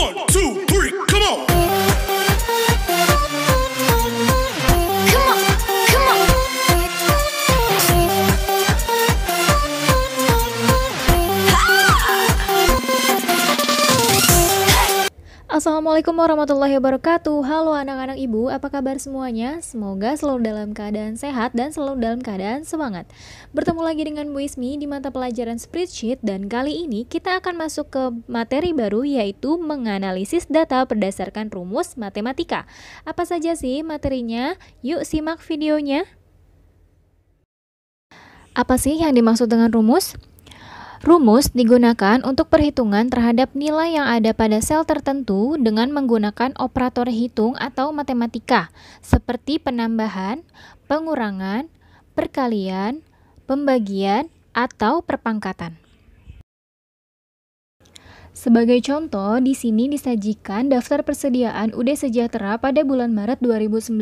1, 2, 3, come on. Come on, come on. Assalamualaikum warahmatullahi wabarakatuh. Halo anak-anak ibu, apa kabar semuanya? Semoga selalu dalam keadaan sehat dan selalu dalam keadaan semangat. Bertemu lagi dengan Bu Ismi di mata pelajaran spreadsheet, dan kali ini kita akan masuk ke materi baru, yaitu menganalisis data berdasarkan rumus matematika. Apa saja sih materinya? Yuk simak videonya. Apa sih yang dimaksud dengan rumus? Rumus digunakan untuk perhitungan terhadap nilai yang ada pada sel tertentu dengan menggunakan operator hitung atau matematika, seperti penambahan, pengurangan, perkalian, pembagian, atau perpangkatan. Sebagai contoh, di sini disajikan daftar persediaan UD Sejahtera pada bulan Maret 2019.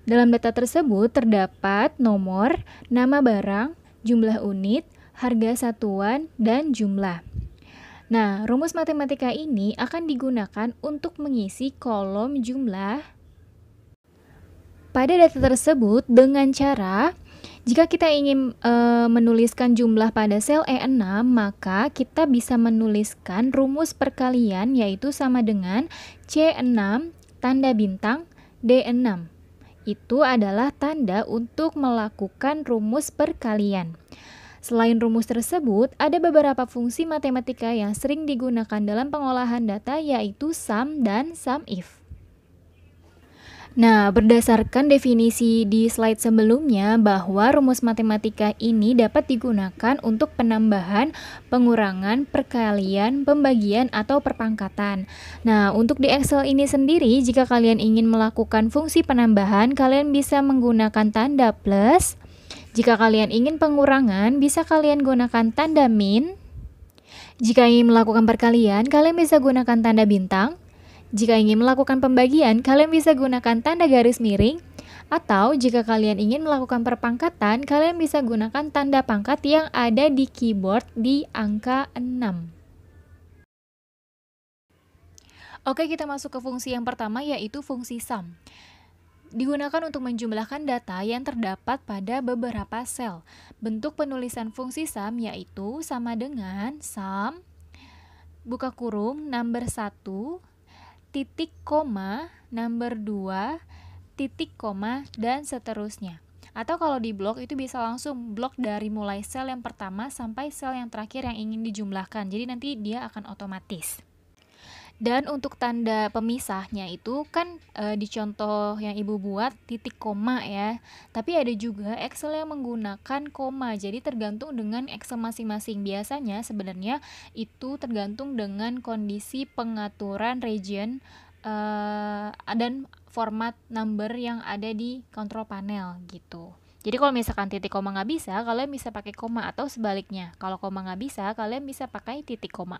Dalam data tersebut terdapat nomor, nama barang, jumlah unit, harga satuan, dan jumlah. Nah, rumus matematika ini akan digunakan untuk mengisi kolom jumlah pada data tersebut dengan cara, jika kita ingin menuliskan jumlah pada sel E6, maka kita bisa menuliskan rumus perkalian, yaitu sama dengan C6 tanda bintang D6. Itu adalah tanda untuk melakukan rumus perkalian. Selain rumus tersebut, ada beberapa fungsi matematika yang sering digunakan dalam pengolahan data, yaitu sum dan sum if. Nah, berdasarkan definisi di slide sebelumnya, bahwa rumus matematika ini dapat digunakan untuk penambahan, pengurangan, perkalian, pembagian, atau perpangkatan. Nah, untuk di Excel ini sendiri, jika kalian ingin melakukan fungsi penambahan, kalian bisa menggunakan tanda plus. Jika kalian ingin pengurangan, bisa kalian gunakan tanda min. Jika ingin melakukan perkalian, kalian bisa gunakan tanda bintang. Jika ingin melakukan pembagian, kalian bisa gunakan tanda garis miring. Atau jika kalian ingin melakukan perpangkatan, kalian bisa gunakan tanda pangkat yang ada di keyboard di angka 6. Oke, kita masuk ke fungsi yang pertama, yaitu fungsi sum. Digunakan untuk menjumlahkan data yang terdapat pada beberapa sel. Bentuk penulisan fungsi sum yaitu sama dengan sum, buka kurung, number 1, titik koma, number 2, titik koma, dan seterusnya. Atau kalau di blok itu bisa langsung blok dari mulai sel yang pertama sampai sel yang terakhir yang ingin dijumlahkan. Jadi nanti dia akan otomatis. Dan untuk tanda pemisahnya itu kan di contoh yang ibu buat titik koma ya. Tapi ada juga Excel yang menggunakan koma. Jadi tergantung dengan Excel masing-masing. Biasanya sebenarnya itu tergantung dengan kondisi pengaturan region dan format number yang ada di control panel gitu. Jadi kalau misalkan titik koma nggak bisa, kalian bisa pakai koma, atau sebaliknya. Kalau koma nggak bisa, kalian bisa pakai titik koma.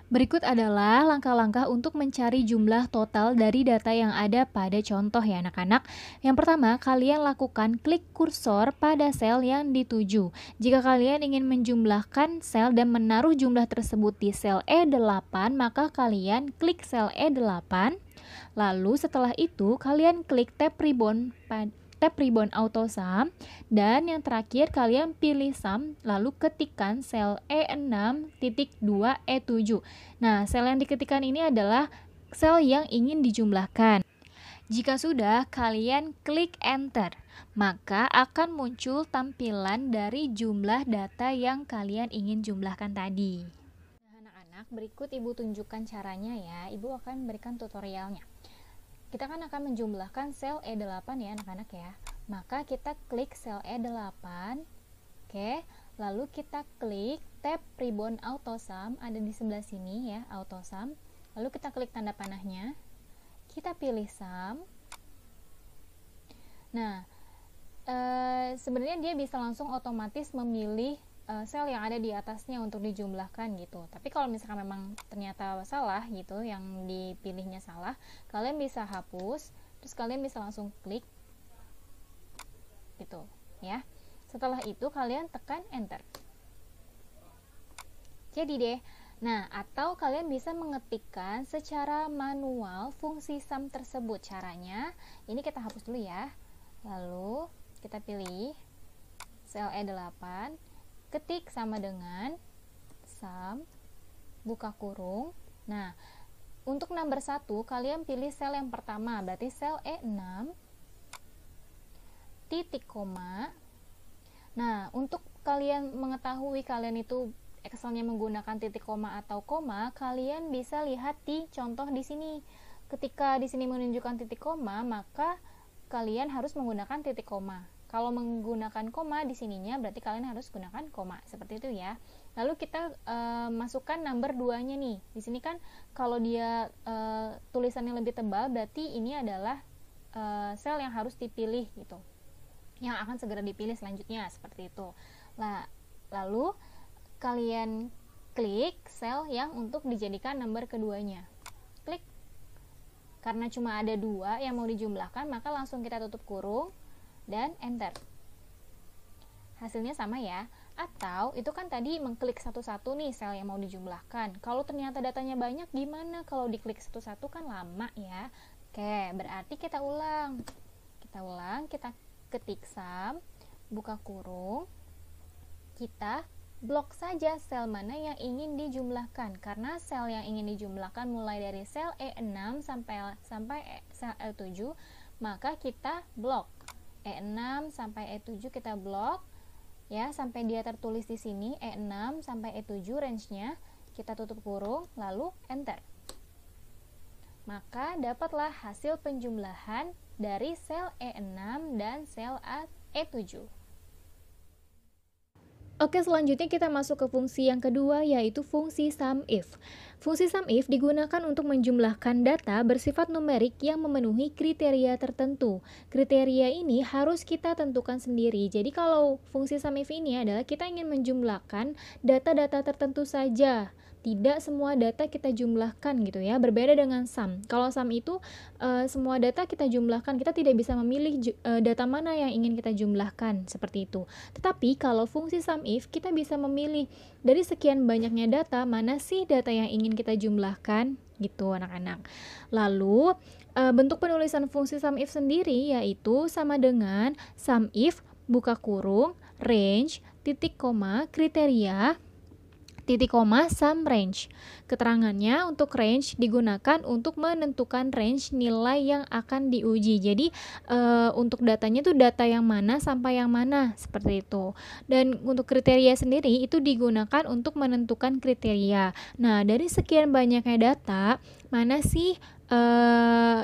Berikut adalah langkah-langkah untuk mencari jumlah total dari data yang ada pada contoh ya anak-anak. Yang pertama, kalian lakukan klik kursor pada sel yang dituju. Jika kalian ingin menjumlahkan sel dan menaruh jumlah tersebut di sel E8, maka kalian klik sel E8. Lalu setelah itu, kalian klik tab ribbon auto sum, dan yang terakhir kalian pilih sum, lalu ketikkan sel E6.2 E7. Nah, sel yang diketikkan ini adalah sel yang ingin dijumlahkan. Jika sudah, kalian klik enter, maka akan muncul tampilan dari jumlah data yang kalian ingin jumlahkan tadi. Nah, anak-anak, berikut ibu tunjukkan caranya ya. Ibu akan berikan tutorialnya. Kita kan akan menjumlahkan sel E8 ya anak-anak ya. Maka kita klik sel E8. Oke, lalu kita klik tab ribbon auto sum, ada di sebelah sini ya, auto sum. Lalu kita klik tanda panahnya. Kita pilih sum. Nah, sebenarnya dia bisa langsung otomatis memilih sel yang ada di atasnya untuk dijumlahkan gitu. Tapi kalau misalkan memang ternyata salah gitu, yang dipilihnya salah, kalian bisa hapus, terus kalian bisa langsung klik gitu ya. Setelah itu kalian tekan enter. Jadi deh, Nah, atau kalian bisa mengetikkan secara manual fungsi sum tersebut. Caranya, ini kita hapus dulu ya. Lalu, kita pilih sel E8, ketik sama dengan sum, buka kurung. Nah, untuk number 1, kalian pilih sel yang pertama, berarti sel E6, titik koma. Nah, untuk kalian mengetahui kalian itu Excelnya menggunakan titik koma atau koma, kalian bisa lihat di contoh di sini. Ketika di sini menunjukkan titik koma, maka kalian harus menggunakan titik koma. Kalau menggunakan koma di sininya, berarti kalian harus gunakan koma. Seperti itu ya. Lalu kita masukkan number 2-nya nih. Di sini kan kalau dia tulisannya lebih tebal, berarti ini adalah sel yang harus dipilih gitu. Yang akan segera dipilih selanjutnya, seperti itu. Lalu kalian klik sel yang untuk dijadikan number keduanya. Klik. Karena cuma ada 2 yang mau dijumlahkan, maka langsung kita tutup kurung dan enter. Hasilnya sama ya. Atau itu kan tadi mengklik satu-satu nih sel yang mau dijumlahkan. Kalau ternyata datanya banyak, gimana? Kalau diklik satu-satu kan lama ya. Oke, berarti kita ulang. Kita ketik sum, buka kurung, kita blok saja sel mana yang ingin dijumlahkan, karena sel yang ingin dijumlahkan mulai dari sel E6 sampai sel E7, maka kita blok E6 sampai E7, kita blok ya sampai dia tertulis di sini E6 sampai E7 range-nya, kita tutup kurung lalu enter. Maka dapatlah hasil penjumlahan dari sel E6 dan sel E7. Oke, selanjutnya kita masuk ke fungsi yang kedua, yaitu fungsi SUMIF. Fungsi SUMIF digunakan untuk menjumlahkan data bersifat numerik yang memenuhi kriteria tertentu. Kriteria ini harus kita tentukan sendiri. Jadi kalau fungsi SUMIF ini adalah kita ingin menjumlahkan data-data tertentu saja. Tidak semua data kita jumlahkan gitu ya, berbeda dengan sum. Kalau sum itu semua data kita jumlahkan, kita tidak bisa memilih data mana yang ingin kita jumlahkan, seperti itu. Tetapi kalau fungsi SUMIF, kita bisa memilih dari sekian banyaknya data, mana sih data yang ingin kita jumlahkan, gitu anak-anak. Lalu bentuk penulisan fungsi SUMIF sendiri yaitu sama dengan SUMIF, buka kurung, range, titik koma, kriteria, titik koma, sum range. Keterangannya untuk range digunakan untuk menentukan range nilai yang akan diuji. Jadi untuk datanya itu data yang mana sampai yang mana, seperti itu. Dan untuk kriteria sendiri itu digunakan untuk menentukan kriteria. Nah, dari sekian banyaknya data, mana sih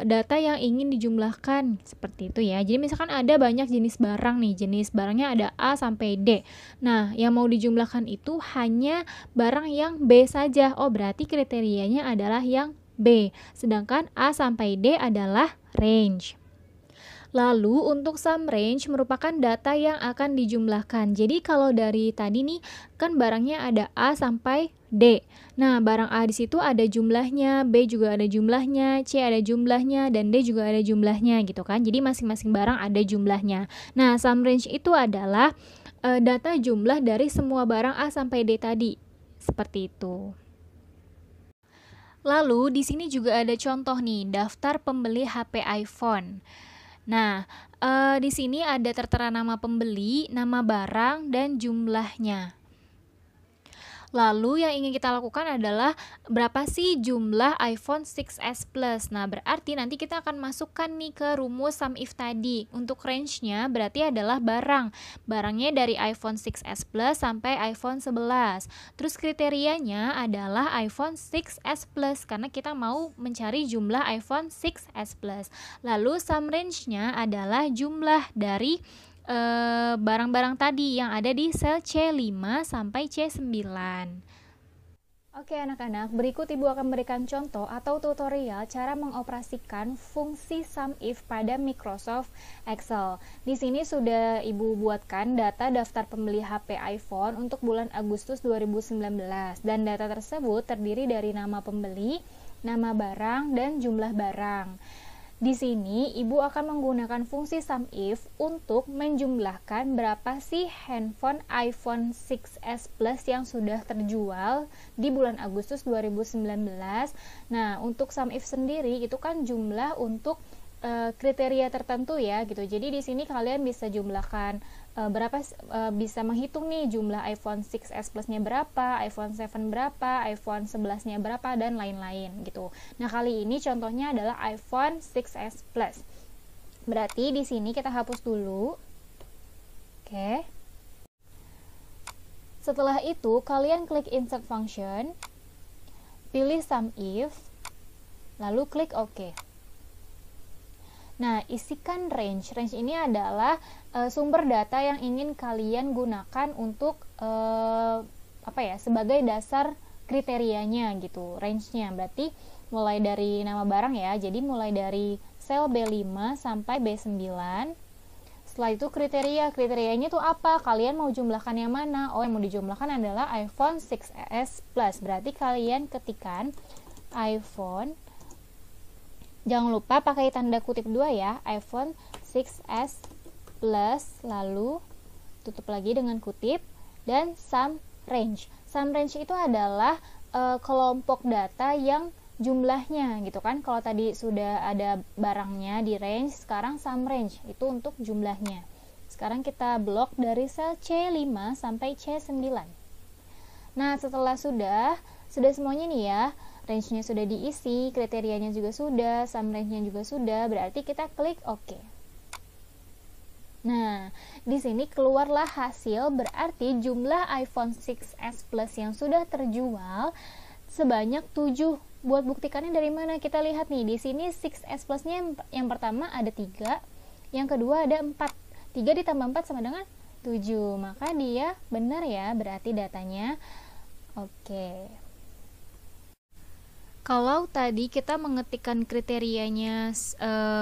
data yang ingin dijumlahkan, seperti itu ya. Jadi misalkan ada banyak jenis barang nih, jenis barangnya ada A sampai D. Nah, yang mau dijumlahkan itu hanya barang yang B saja. Oh, berarti kriterianya adalah yang B. Sedangkan A sampai D adalah range. Lalu untuk sum range merupakan data yang akan dijumlahkan. Jadi kalau dari tadi nih kan barangnya ada A sampai D. Nah, barang A di situ ada jumlahnya, B juga ada jumlahnya, C ada jumlahnya, dan D juga ada jumlahnya gitu kan. Jadi masing-masing barang ada jumlahnya. Nah, sum range itu adalah data jumlah dari semua barang A sampai D tadi. Seperti itu. Lalu di sini juga ada contoh nih, daftar pembeli HP iPhone. Nah, di sini ada tertera nama pembeli, nama barang, dan jumlahnya. Lalu yang ingin kita lakukan adalah berapa sih jumlah iPhone 6s Plus. Nah, berarti nanti kita akan masukkan nih ke rumus SUMIF tadi. Untuk range-nya berarti adalah barang. Barangnya dari iPhone 6s Plus sampai iPhone 11. Terus kriterianya adalah iPhone 6s Plus karena kita mau mencari jumlah iPhone 6s Plus. Lalu sum range-nya adalah jumlah dari barang-barang tadi yang ada di sel C5 sampai C9. Oke anak-anak, berikut Ibu akan memberikan contoh atau tutorial cara mengoperasikan fungsi SUMIF pada Microsoft Excel. Di sini sudah Ibu buatkan data daftar pembeli HP iPhone untuk bulan Agustus 2019 dan data tersebut terdiri dari nama pembeli, nama barang, dan jumlah barang. Di sini Ibu akan menggunakan fungsi SUMIF untuk menjumlahkan berapa sih handphone iPhone 6s Plus yang sudah terjual di bulan Agustus 2019. Nah, untuk SUMIF sendiri itu kan jumlah untuk kriteria tertentu ya gitu. Jadi di sini kalian bisa jumlahkan bisa menghitung nih jumlah iPhone 6s Plus-nya berapa, iPhone 7 berapa, iPhone 11-nya berapa, dan lain-lain gitu. Nah, kali ini contohnya adalah iPhone 6s Plus. Berarti di sini kita hapus dulu. Oke. Setelah itu, kalian klik insert function, pilih SUMIF, lalu klik OK. Nah, isikan range. Range ini adalah sumber data yang ingin kalian gunakan untuk sebagai dasar kriterianya gitu, range-nya. Berarti mulai dari nama barang ya. Jadi mulai dari sel B5 sampai B9. Setelah itu kriterianya tuh apa? Kalian mau jumlahkan yang mana? Oh, yang mau dijumlahkan adalah iPhone 6s Plus. Berarti kalian ketikkan iPhone, jangan lupa pakai tanda kutip 2 ya, iPhone 6s Plus, lalu tutup lagi dengan kutip, dan sum range. Sum range itu adalah kelompok data yang jumlahnya gitu kan. Kalau tadi sudah ada barangnya di range, sekarang sum range itu untuk jumlahnya. Sekarang kita blok dari sel C5 sampai C9. Nah, setelah sudah semuanya nih ya, range-nya sudah diisi, kriterianya juga sudah, sum range-nya juga sudah, berarti kita klik OK. Nah, di sini keluarlah hasil, berarti jumlah iPhone 6s Plus yang sudah terjual sebanyak 7. Buat buktikannya dari mana? Kita lihat nih, di sini 6s Plus-nya yang pertama ada 3, yang kedua ada 4. 3 ditambah 4 sama dengan 7, maka dia benar ya, berarti datanya oke. Kalau tadi kita mengetikkan kriterianya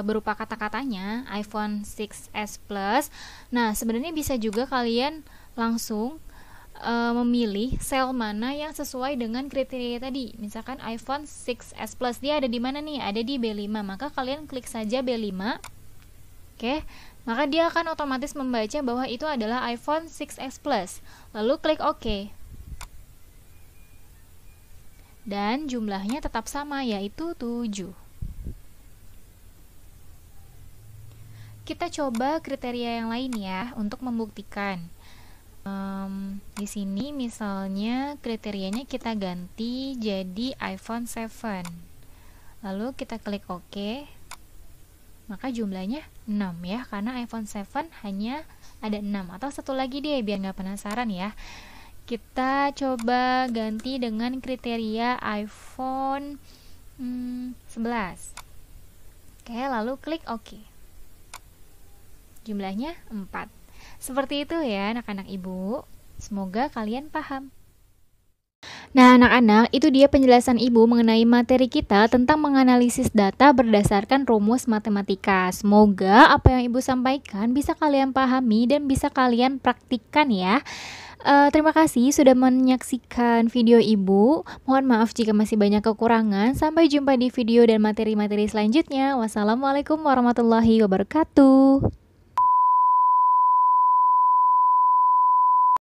berupa kata-katanya iPhone 6s Plus, nah sebenarnya bisa juga kalian langsung memilih sel mana yang sesuai dengan kriteria tadi. Misalkan iPhone 6s Plus, dia ada di mana nih? Ada di B5, maka kalian klik saja B5. Oke, maka dia akan otomatis membaca bahwa itu adalah iPhone 6s Plus. Lalu klik OK. Dan jumlahnya tetap sama, yaitu 7. Kita coba kriteria yang lain ya untuk membuktikan. Di sini misalnya kriterianya kita ganti jadi iPhone 7. Lalu kita klik OK. Maka jumlahnya 6 ya, karena iPhone 7 hanya ada 6. Atau satu lagi deh biar nggak penasaran ya. Kita coba ganti dengan kriteria iPhone 11. Oke, lalu klik OK. Jumlahnya 4. Seperti itu ya anak-anak Ibu. Semoga kalian paham. Nah anak-anak, itu dia penjelasan Ibu mengenai materi kita tentang menganalisis data berdasarkan rumus matematika. Semoga apa yang Ibu sampaikan bisa kalian pahami dan bisa kalian praktikkan ya. Terima kasih sudah menyaksikan video Ibu. Mohon maaf jika masih banyak kekurangan. Sampai jumpa di video dan materi-materi selanjutnya. Wassalamualaikum warahmatullahi wabarakatuh.